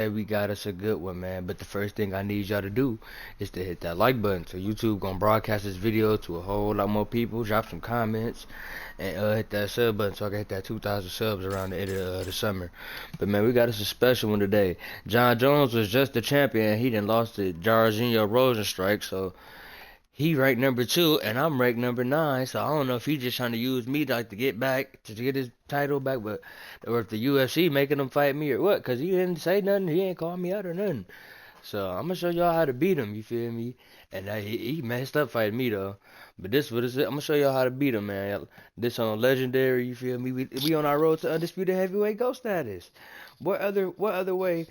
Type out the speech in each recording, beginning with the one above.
Hey, we got us a good one, man. But the first thing I need y'all to do is to hit that like button. So YouTube gonna broadcast this video to a whole lot more people. Drop some comments and hit that sub button so I can hit that 2,000 subs around the end of the summer. But man, we got us a special one today. Jonjones was just the champion. He done lost to Jarzinho Rosenstrike, so he ranked number 2 and I'm ranked number 9. So I don't know if he's just trying to use me to get back to get his title back, but or if the UFC making him fight me or what? Cause he didn't say nothing. He ain't call me out or nothing. So I'm gonna show y'all how to beat him. You feel me? And he messed up fighting me though. But this what is it? I'm gonna show y'all how to beat him, man. This on legendary. You feel me? We on our road to undisputed heavyweight GOAT status. What other way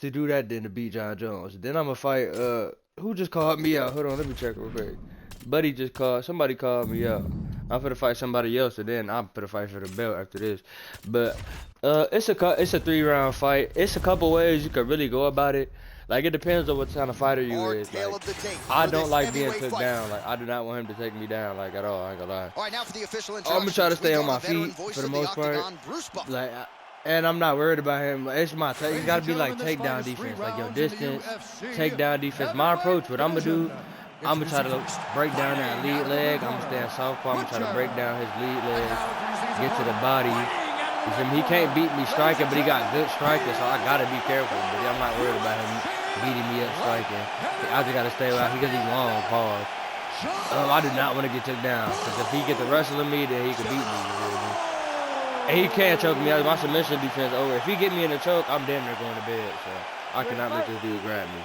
to do that than to beat Jonjones? Then I'm gonna fight who just called me out? Hold on, let me check real quick. Buddy just called. Somebody called me out. I'm finna fight somebody else, and then I'm finna fight for the belt after this. But it's a 3-round fight. It's a couple ways you could really go about it. Like it depends on what kind of fighter you is. Like, I don't like being took down. Like I do not want him to take me down. Like at all. I ain't gonna lie. All right, now for the official I'm gonna try to stay on my feet for the most part. Like. And I'm not worried about him. It's my take. It's gotta be like takedown defense, like your distance, takedown defense. My approach, what I'm gonna do, I'm gonna try to break down that lead leg. I'm gonna stay in southpaw. I'm gonna try to break down his lead leg, get to the body. You feel me? He can't beat me striking, but he got good striking, so I gotta be careful. But I'm not worried about him beating me up striking. I just gotta stay out because he's long. Pause. I do not want to get took down, because if he get the wrestling me, then he can beat me. You feel me? And he can't choke me out. My submission defense over. If he get me in a choke, I'm damn near going to bed. So I cannot let this dude grab me.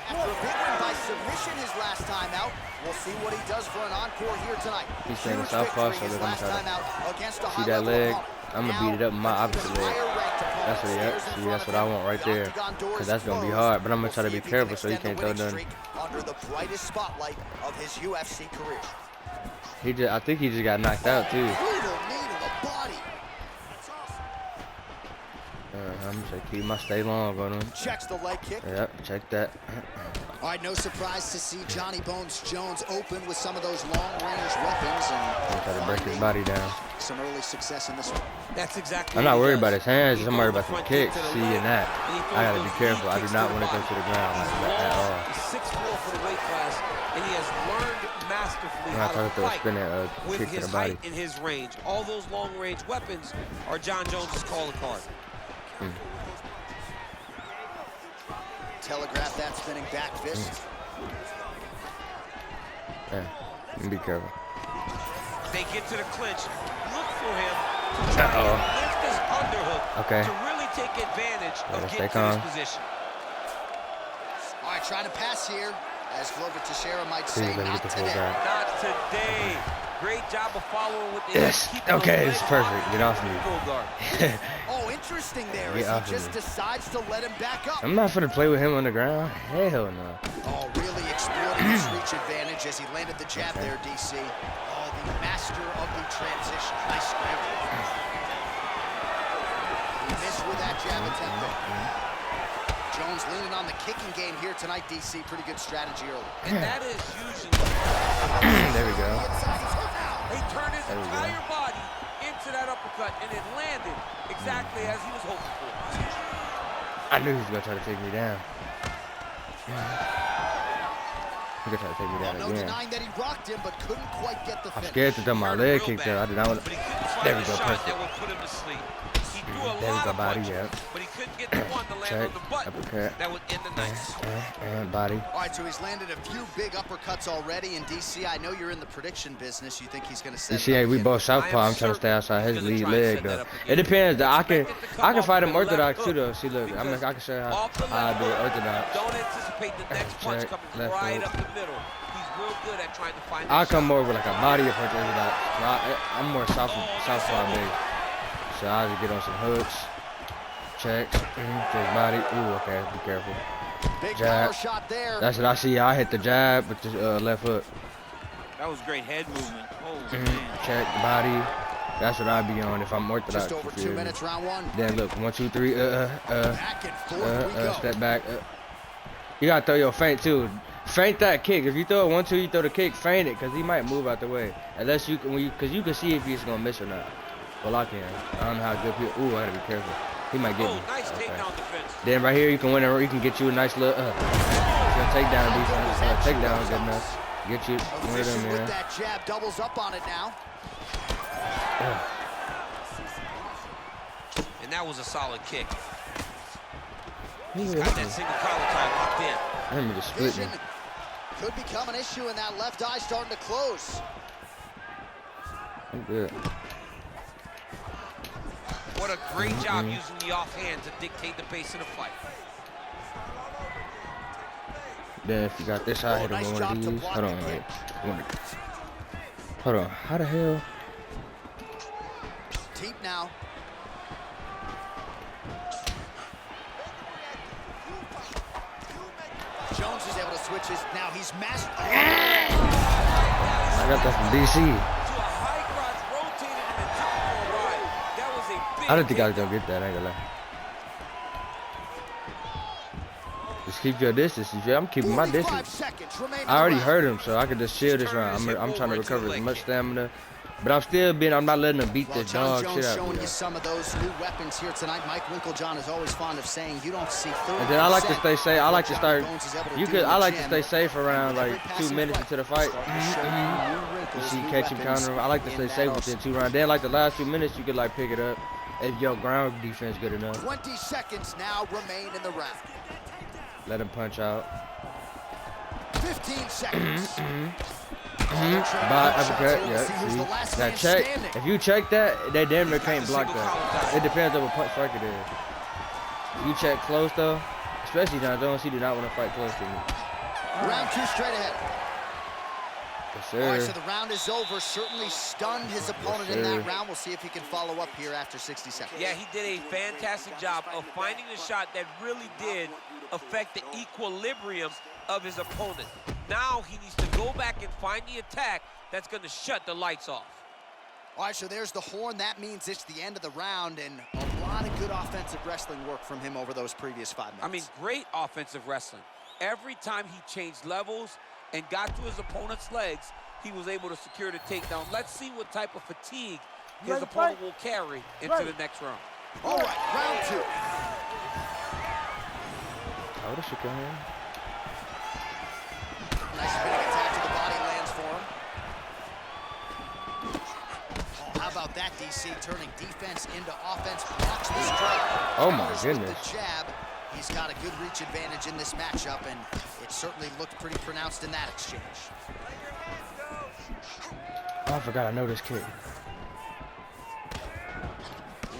After a big win by submission his last time out, we'll see what he does for an encore here tonight. He's staying in southpaw, so look, I'm trying to see that leg. I'm gonna beat it up with my opposite leg. That's what he at. See, that's what I want right there. Cause that's gonna be hard. But I'm gonna try to be careful so he can't throw nothing. Under the brightest spotlight of his UFC career. I think he just got knocked out too. I'm just gonna keep my stay long on him. Checks the leg kick. Yep, check that. All right, no surprise to see Johnny Bones Jones open with some of those long-range weapons and try to break his body down. Some early success in this one. That's exactly. I'm not worried about his hands. I'm worried about the kicks. Seeing that, I gotta be careful. I do not want to go to the ground like that at all. He's 6'4" for the weight class, and he has learned masterfully how to fight with his height and his range. All those long-range weapons are Jonjones' calling card. Telegraph that spinning back fist. Yeah, be careful. They get to the clinch. Look for him to try and lift his underhook to really take advantage of getting to this position. All right, trying to pass here, as Glover Teixeira might say, not today. Not today. Great job of following with the yes. Okay, it's perfect. Get off me. Oh, interesting there. He just decides to let him back up. I'm not gonna play with him on the ground. Hell no. Oh, really exploiting his reach advantage as he landed the jab there, DC. Oh, the master of the transition. Nice scramble. He missed with that jab attempt there. Jones leaning on the kicking game here tonight, DC. Pretty good strategy early. And that is usually. There we go. He turned his entire body into that uppercut, and it landed exactly as he was hoping for. I knew he was gonna try to take me down. He's gonna try to take me down again. No denying that he rocked him, but couldn't quite get the finish. I'm scared to throw my leg kick there. I did not want to. There we go, perfect. There we go, body, yeah. But he couldn't get the one to land on the button. That would end the night. And body. All right, so he's landed a few big uppercuts already. And DC, I know you're in the prediction business. You think he's going to set? You see, we both southpaw. I'm trying to stay outside his lead leg though. It depends. I can fight him orthodox too though. See, look, I can show you how I do it orthodox. Don't anticipate the next punch coming right up the middle. He's real good at trying to find. I come more with like a body approach orthodox. I'm more southpaw based. So I just get on some hooks, checks, check body. Ooh, okay, be careful. Big power shot there. That's what I see. I hit the jab with the left hook. That was great head movement. Check body. That's what I be on if I'm orthodox. Just over 2 minutes, round one. Then look, 1, 2, 3. Back and forth step back. You gotta throw your feint too. Feint that kick. If you throw it 1, 2, you throw the kick. Feint it, cause he might move out the way. Unless you can, cause you can see if he's gonna miss or not. Well, I can. I don't know how good people. Ooh, I gotta be careful. He might get me. Nice takedown defense. Then right here, you can win it. You can get you a nice little takedown defense. Takedown is good enough. Get you one of them, man. With that jab, doubles up on it now. And that was a solid kick. He's got that single collar tie locked in. Let me just split me. Could become an issue, and that left eye starting to close. I'm good. What a great job using the offhand to dictate the pace of the fight. Then if you got this, I hit him with one of these. Hold on, wait. Hold on. How the hell? Deep now. Jones is able to switch his. Now he's mastered. I got that from DC. I didn't think I was gonna get that. I ain't gonna lie. Just keep your distance. I'm keeping my distance. I already hurt him, so I could just chill this round. I'm trying to recover as much stamina, but I'm not letting him beat this dog shit out of me. Showing you some of those new weapons here tonight. Mike Winklejohn is always fond of saying you don't see 30%. And then I like to stay safe. I like to start. I like to stay safe around like 2 minutes into the fight. You see, catch him, counter him. I like to stay safe within 2 rounds. Then like the last 2 minutes, you could like pick it up if your ground defense good enough. 20 seconds now remain in the round. Let him punch out. 15 seconds. Uppercut, yeah. See, that check. If you check that, they damn near can't block that. It depends on what punch strike it is. If you check close though, especially Jon Jones, he do not want to fight close to me. Round 2 straight ahead. Yes, sir. All right, so the round is over. Certainly stunned his opponent in that round. We'll see if he can follow up here after 60 seconds. Yeah, he did a fantastic job of finding the shot that really did affect the equilibrium of his opponent. Now he needs to go back and find the attack that's going to shut the lights off. All right, so there's the horn. That means it's the end of the round, and a lot of good offensive wrestling work from him over those previous 5 minutes. I mean, great offensive wrestling. Every time he changed levels and got to his opponent's legs, he was able to secure the takedown. Let's see what type of fatigue his opponent will carry into the next round. All right, round 2. Oh, this shit going on. Nice spinning attack to the body lands for him. Oh, how about that, DC? Turning defense into offense, blocks the strike. Oh my goodness. With the jab, he's got a good reach advantage in this matchup, and it certainly looked pretty pronounced in that exchange. Oh, I forgot I know this kick.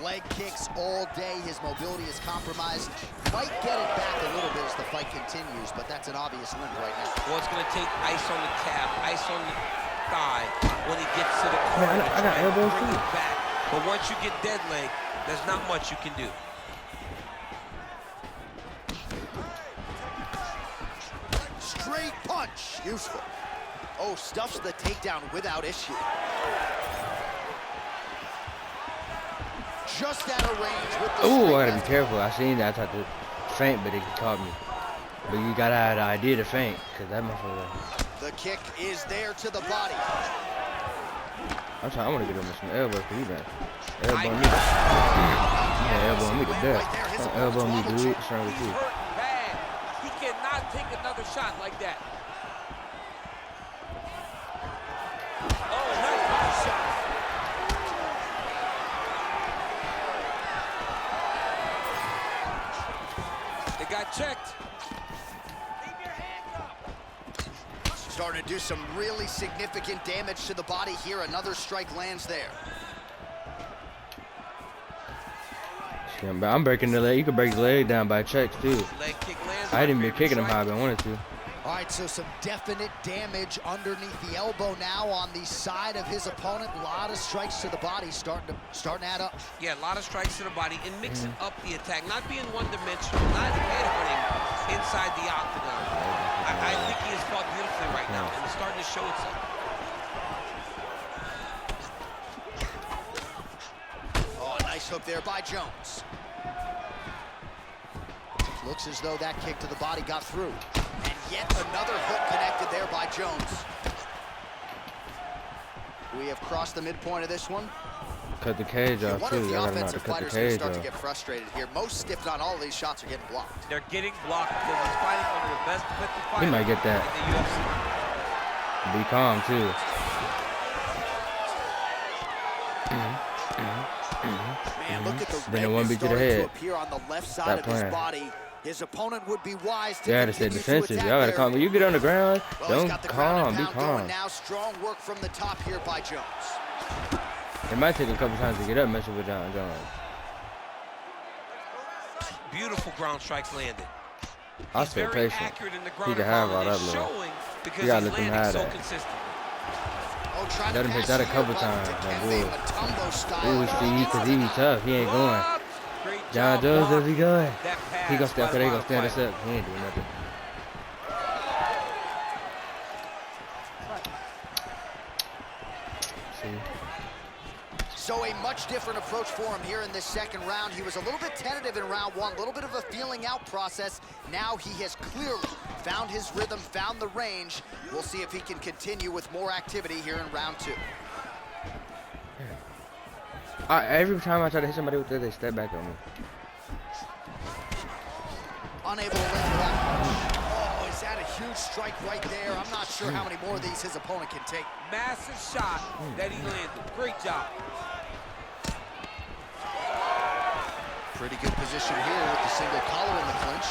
Leg kicks all day. His mobility is compromised. Might get it back a little bit as the fight continues, but that's an obvious limp right now. Well, it's going to take ice on the calf, ice on the thigh when he gets to the corner. I got elbows bring too. it back. But once you get dead leg, there's not much you can do. Straight punch. Useful. Oh, stuffs the takedown without issue. Just out of range with the Ooh, I gotta be careful. I seen that. I tried to feint, but it caught me. But you gotta have the idea to feint, cause that motherfucker. The kick is there to the body. I wanna get him with some elbows, cause he been elbowing me. Yeah, elbowing me to death. Elbowing me, dude. What's wrong with you? Bad. He cannot take another shot like that. Oh, nice body shot. They got checked. Leave your hands up. Starting to do some really significant damage to the body here. Another strike lands there. Yeah, but I'm breaking the leg. You can break the leg down by checks too. Leg kick lands. I hadn't been kicking him how I wanted to. All right, so some definite damage underneath the elbow now on the side of his opponent. A lot of strikes to the body starting to add up. Yeah, a lot of strikes to the body and mixing up the attack, not being one-dimensional, not head-hunting inside the octagon. I think he has fought beautifully right now, and it's starting to show itself. Oh, nice hook there by Jones. Looks as though that kick to the body got through. And yet another hook connected there by Jones. We have crossed the midpoint of this one. cut the cage off One too. of the Y'all gotta know how to offensive cut the fighters going to cage start to off. get frustrated here. Most, if not all, of these shots are getting blocked. They're getting blocked because he's fighting one of the best 50 fighters He might get that. in the UFC. Be calm too. Man, look at the Then the one redness beat to the starting head. to appear on the left side Stop of his playing. body. His opponent would be wise to You gotta stay continue to defensive. attack Y'all gotta there. calm. When you get on the ground, Well, he's don't got the ground and calm. Be pound going calm. now. Strong work from the top here by Jones. It might take a couple times to get up messing with John Jones. Beautiful ground strikes landed. I He's stay very patient. accurate in the He ground can and have pound, all and that it's little. showing because You gotta he's let them landing have so that. consistently. Oh, trying Let to him hit pass that a here, couple but times, that Dikembe boy. Mutombo style. Ooh, see, cause he tough. He ain't going. Blocked. Great John job Jones, does he blocking going? that pass He gonna stay by up the there. He gonna bottom stand us fighter. up. He ain't doing nothing. See? So a much different approach for him here in this second round. He was a little bit tentative in round one, a little bit of a feeling out process. Now he has clearly found his rhythm, found the range. We'll see if he can continue with more activity here in round two. Every time I try to hit somebody with this, they step back on me. Unable to land that. Oh, is that a huge strike right there? I'm not sure how many more of these his opponent can take. Massive shot that he landed. Great job. Pretty good position here with the single collar in the clinch.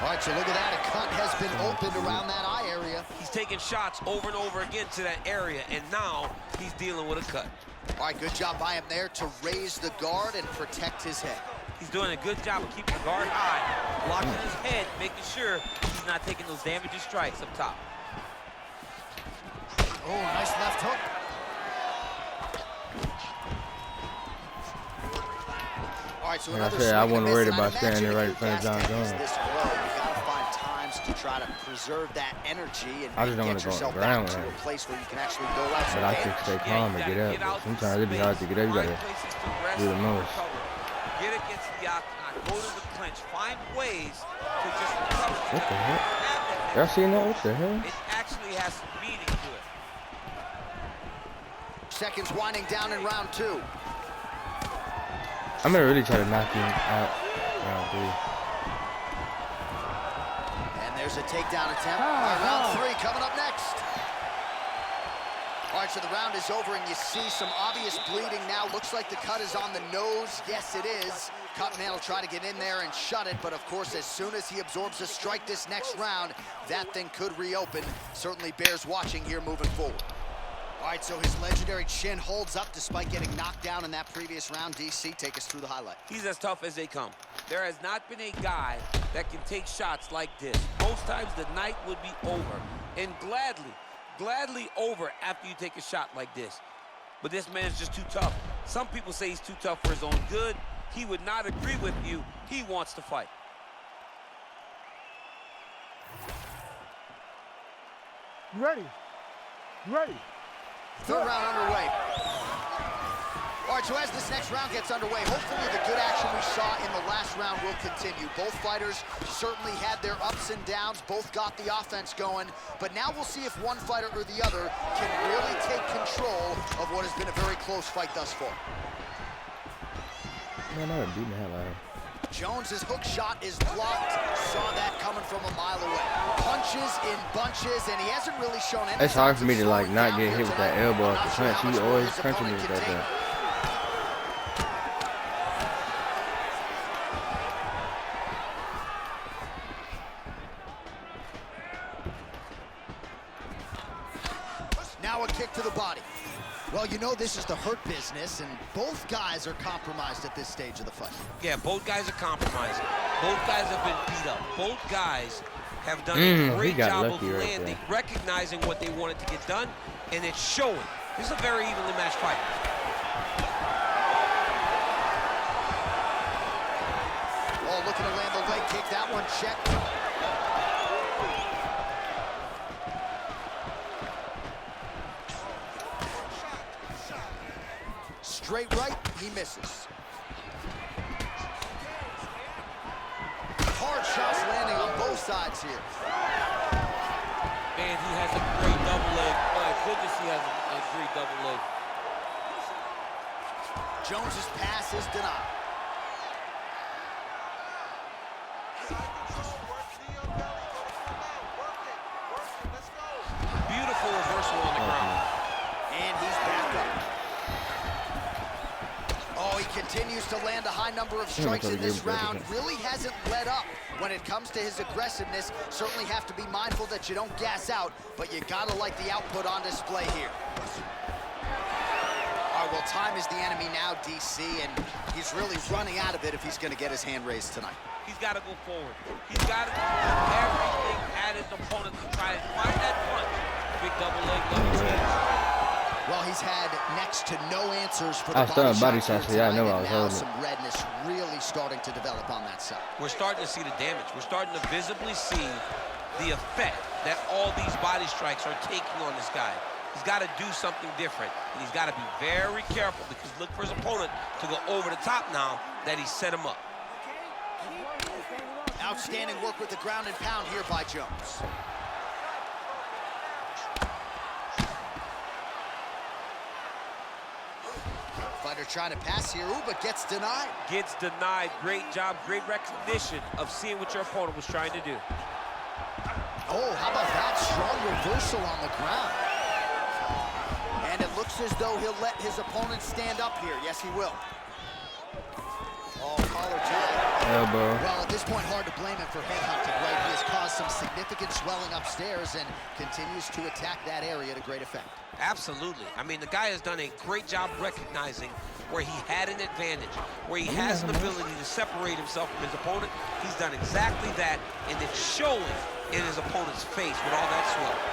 All right, so look at that. A cut has been opened around that eye area. He's taking shots over and over again to that area, and now he's dealing with a cut. All right, good job by him there to raise the guard and protect his head. He's doing a good job of keeping the guard high, blocking his head, making sure he's not taking those damaging strikes up top. Oh, nice left hook. All right, so Like I another said, I wasn't worried swing and a miss, about and standing imagine right in if front of your John gas tank is Jones. this low, you gotta find times to try to preserve that energy and I just don't get wanna go on the yourself ground back to with a him. place where you can actually go out some But I damage. can stay calm and get up. Sometimes it be hard to get up. You gotta do the most. Get against the octagon, go to the clinch, find ways to just recover. What the heck? Y'all seen that? What the hell? It actually has some meaning to it. Seconds winding down in round two. I'm gonna really try to knock him out round three. And there's a takedown attempt. All right, round three coming up next. All right, so the round is over, and you see some obvious bleeding now. Looks like the cut is on the nose. Yes, it is. Cutman will try to get in there and shut it, but of course, as soon as he absorbs a strike this next round, that thing could reopen. Certainly bears watching here moving forward. All right, so his legendary chin holds up despite getting knocked down in that previous round. DC, take us through the highlight. He's as tough as they come. There has not been a guy that can take shots like this. Most times the night would be over, and gladly over after you take a shot like this. But this man's just too tough. Some people say he's too tough for his own good. He would not agree with you. He wants to fight. You ready? You ready? Third round underway. All right, so as this next round gets underway, hopefully the good action we saw in the last round will continue. Both fighters certainly had their ups and downs, both got the offense going, but now we'll see if one fighter or the other can really take control of what has been a very close fight thus far. Man, I would beat the hell out of him. Jones's hook shot is blocked. Saw that coming from a mile away. Punches in bunches, and he hasn't really shown any. It's hard for me to like slowing not down get here hit with that tonight. elbow I'm off not the sure punch. how He much more always his punching me opponent like can that. take. Now a kick to the body. Well, you know this is the hurt business, and both guys are compromised at this stage of the fight. Yeah, both guys are compromised. Both guys have been beat up. Both guys have done a great job of landing, recognizing what they wanted to get done, and it's showing. This is a very evenly matched fight. Oh, looking to land the leg kick. That one checked. Straight right, he misses. Hard shots landing on both sides here. Man, he has a great double leg. My goodness, he has a great double leg. Jones's pass is denied. Beautiful reversal on the ground. And he's back up. Oh, he continues to land a high number of strikes in this round. Really hasn't let up when it comes to his aggressiveness. Certainly have to be mindful that you don't gas out, but you gotta like the output on display here. All right, well, time is the enemy now, DC, and he's really running out of it if he's gonna get his hand raised tonight. He's got to go forward. He's got to do everything at his opponent to try and find that punch. Big double leg, double change. Well, he's had next to no answers for the body shot here tonight, and now some redness really starting to develop on that side. We're starting to see the damage. We're starting to visibly see the effect that all these body strikes are taking on this guy. He's got to do something different, and he's got to be very careful because look for his opponent to go over the top now that he set him up. Outstanding work with the ground and pound here by Jones. Fighter trying to pass here, but gets denied. Gets denied. Great job, great recognition of seeing what your opponent was trying to do. Oh, how about that strong reversal on the ground? And it looks as though he'll let his opponent stand up here. Yes, he will. Oh, collar tie. Elbow. Well, at this point, hard to blame him for headhunting, right? He has caused some significant swelling upstairs and continues to attack that area to great effect. Absolutely. I mean, the guy has done a great job recognizing where he had an advantage, where he has an ability to separate himself from his opponent. He's done exactly that, and it's showing in his opponent's face with all that swelling.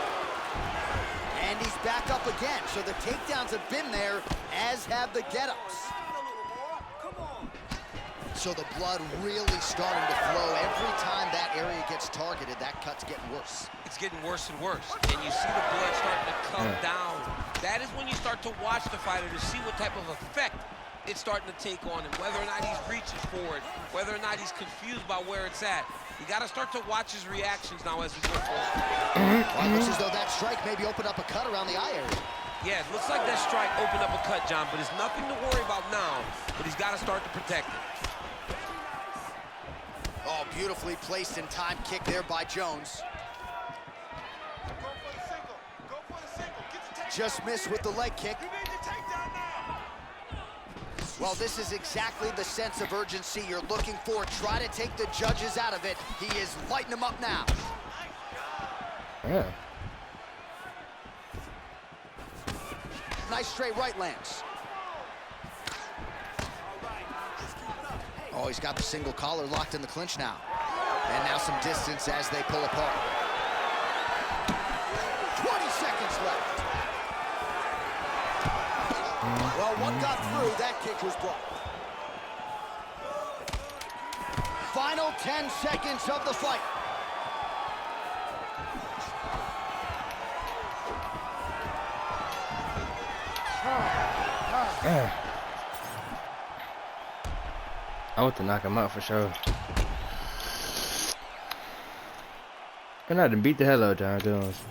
And he's back up again, so the takedowns have been there, as have the get-ups. So the blood really starting to flow. Every time that area gets targeted, that cut's getting worse. It's getting worse and worse. And you see the blood starting to come down. That is when you start to watch the fighter to see what type of effect it's starting to take on him, whether or not he's reaching for it, whether or not he's confused by where it's at. You got to start to watch his reactions now as we go forward. Well, it looks as though that strike maybe opened up a cut around the eye area. Yeah, it looks like that strike opened up a cut, John, but there's nothing to worry about now, but he's got to start to protect it. Oh, beautifully placed in time kick there by Jones. Just missed with the leg kick. Well, this is exactly the sense of urgency you're looking for. Try to take the judges out of it. He is lighting them up now. Yeah. Nice straight right lands. Oh, he's got the single collar locked in the clinch now. And now some distance as they pull apart. 20 seconds left. Well, one got through. That kick was blocked. Final 10 seconds of the fight. I want to knock him out for sure. And I done beat the hell out of Jon Jones.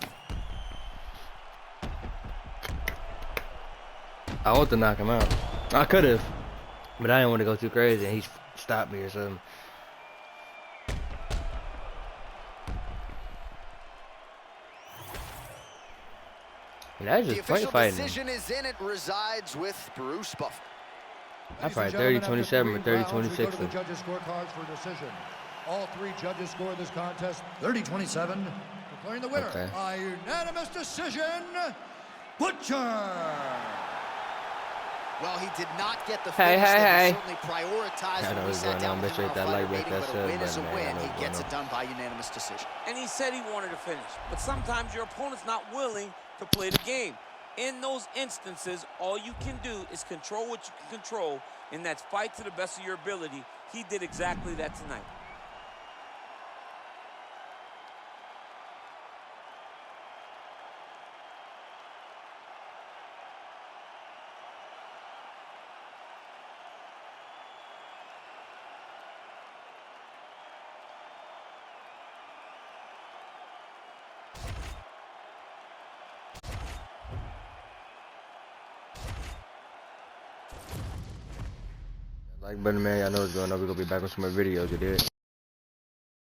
I want to knock him out. I could have, but I didn't want to go too crazy and he stopped me or something. And that's just fighting. The official decision is in. It resides with Bruce Buffer. I probably 30-27 or 30-26. Go to the judges' scorecards for decision. All three judges scored this contest 30-27, declaring the winner by unanimous decision, Butcher. Well, he did not get the finish that he certainly prioritized when we sat down with him in our fight meeting, but a win is a win. He gets it done by unanimous decision. And he said he wanted to finish, but sometimes your opponent's not willing to play the game. In those instances, all you can do is control what you can control, and that's fight to the best of your ability. He did exactly that tonight. Like button, man. Y'all know what's going on. We're gonna be back with some more videos. You did.